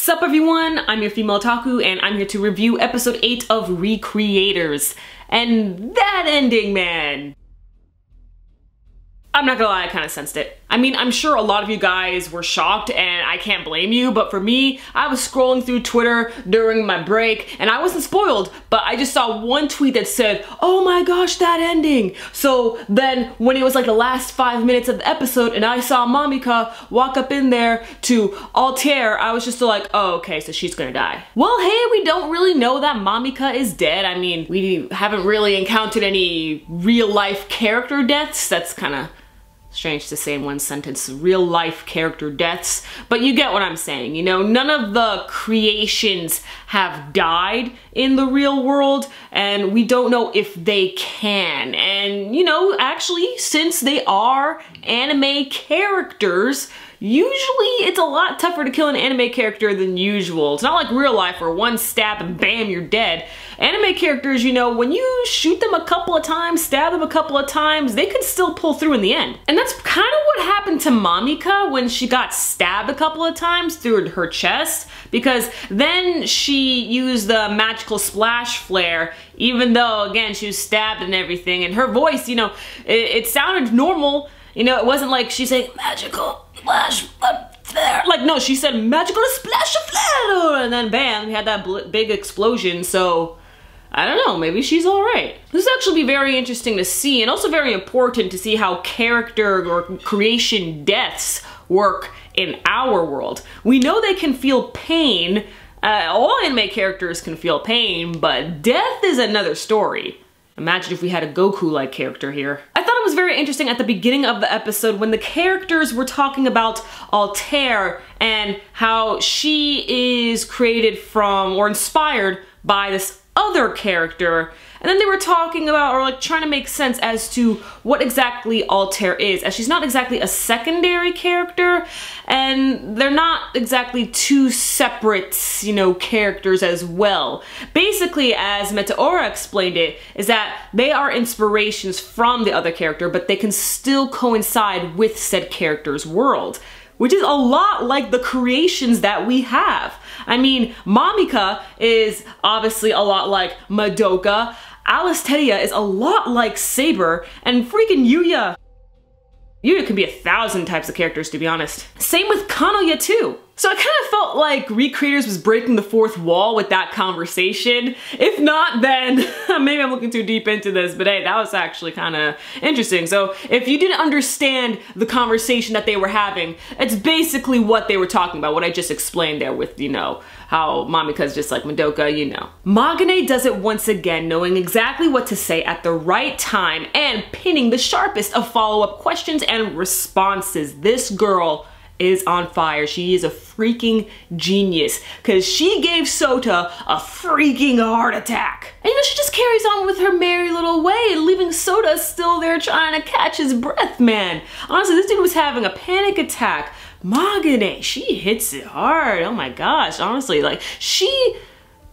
Sup everyone, I'm your female otaku and I'm here to review episode 8 of Recreators. And that ending, man. I'm not gonna lie, I kinda sensed it. I mean, I'm sure a lot of you guys were shocked and I can't blame you, but for me, I was scrolling through Twitter during my break and I wasn't spoiled, but I just saw one tweet that said, oh my gosh, that ending. So then when it was like the last 5 minutes of the episode and I saw Mamika walk up in there to Altair, I was just like, oh, okay, so she's gonna die. Well, hey, we don't really know that Mamika is dead. I mean, we haven't really encountered any real life character deaths. That's kinda strange to say in one sentence, real life character deaths, but you get what I'm saying, you know, none of the creations have died in the real world and we don't know if they can. And you know, actually, since they are anime characters, usually it's a lot tougher to kill an anime character than usual. It's not like real life where one stab and bam, you're dead. Anime characters, you know, when you shoot them a couple of times, stab them a couple of times, they can still pull through in the end. And that's kind of what happened to Mamika when she got stabbed a couple of times through her chest, because then she used the magical splash flare, even though, again, she was stabbed and everything, and her voice, you know, it sounded normal. You know, it wasn't like she's saying, magical splash flare. Like, no, she said, magical splash flare, and then bam, we had that big explosion, so I don't know, maybe she's alright. This will actually be very interesting to see, and also very important to see how character or creation deaths work in our world. We know they can feel pain, all anime characters can feel pain, but death is another story. Imagine if we had a Goku-like character here. I thought it was very interesting at the beginning of the episode when the characters were talking about Altair and how she is created from or inspired by this other character, and then they were talking about, or like trying to make sense as to what exactly Altair is, as she's not exactly a secondary character and they're not exactly two separate, you know, characters as well. Basically, as Meteora explained it, is that they are inspirations from the other character, but they can still coincide with said character's world, which is a lot like the creations that we have. I mean, Mamika is obviously a lot like Madoka, Alisteria is a lot like Saber, and freaking Yuya. Yuya could be 1,000 types of characters, to be honest. Same with Kanoya too. So I kind of felt like Recreators was breaking the fourth wall with that conversation. If not, then maybe I'm looking too deep into this, but hey, that was actually kind of interesting. So if you didn't understand the conversation that they were having, it's basically what they were talking about, what I just explained there with, you know, how Mamika's just like Madoka, you know. Magane does it once again, knowing exactly what to say at the right time and pinning the sharpest of follow-up questions and responses. This girl is on fire. She is a freaking genius because she gave Sota a freaking heart attack. And you know, she just carries on with her merry little way, leaving Sota still there trying to catch his breath, man. Honestly, this dude was having a panic attack. Magane, she hits it hard. Oh my gosh, honestly, like she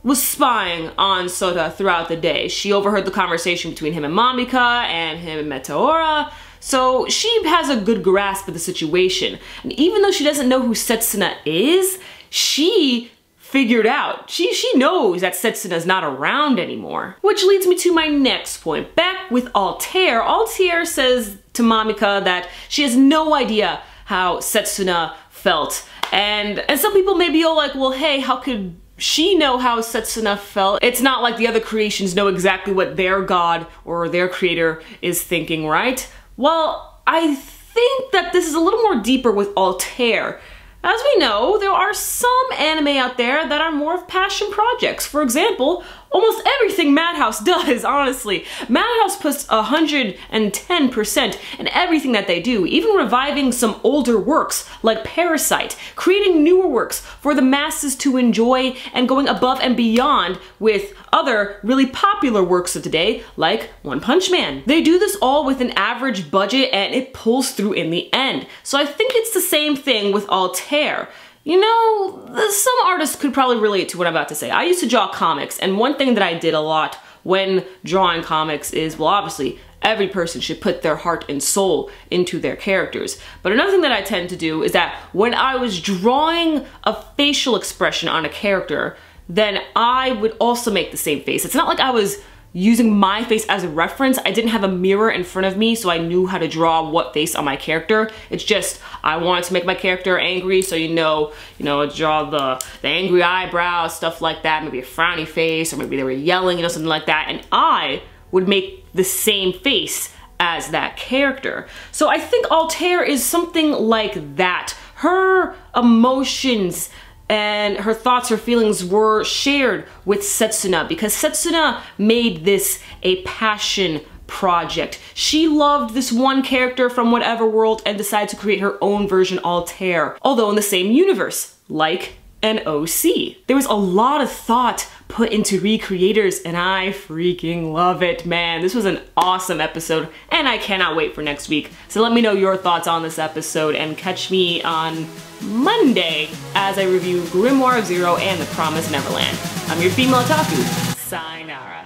was spying on Sota throughout the day. She overheard the conversation between him and Mamika and him and Meteora. So she has a good grasp of the situation. And even though she doesn't know who Setsuna is, she figured out. She knows that Setsuna's not around anymore. Which leads me to my next point. Back with Altair, Altair says to Mamika that she has no idea how Setsuna felt. And some people may be all like, well, hey, how could she know how Setsuna felt? It's not like the other creations know exactly what their god or their creator is thinking, right? Well, I think that this is a little more deeper with Altair. As we know, there are some anime out there that are more of passion projects. For example, almost everything Madhouse does, honestly. Madhouse puts 110% in everything that they do, even reviving some older works like Parasite, creating newer works for the masses to enjoy, and going above and beyond with other really popular works of today like One Punch Man. They do this all with an average budget and it pulls through in the end. So I think it's the same thing with Altair. You know, some artists could probably relate to what I'm about to say. I used to draw comics, and one thing that I did a lot when drawing comics is, well, obviously, every person should put their heart and soul into their characters. But another thing that I tend to do is that when I was drawing a facial expression on a character, then I would also make the same face. It's not like I was using my face as a reference. I didn't have a mirror in front of me, so I knew how to draw what face on my character. It's just, I wanted to make my character angry, so draw the angry eyebrows, stuff like that, maybe a frowny face, or maybe they were yelling, something like that, and I would make the same face as that character. So I think Altair is something like that. Her emotions and her thoughts, her feelings were shared with Setsuna because Setsuna made this a passion project. She loved this one character from whatever world and decided to create her own version, Altair, although in the same universe, like an OC. There was a lot of thought put into recreators and I freaking love it, man. This was an awesome episode and I cannot wait for next week. So let me know your thoughts on this episode and catch me on Monday as I review Grimoire of Zero and The Promised Neverland. I'm your female otaku. Sayonara.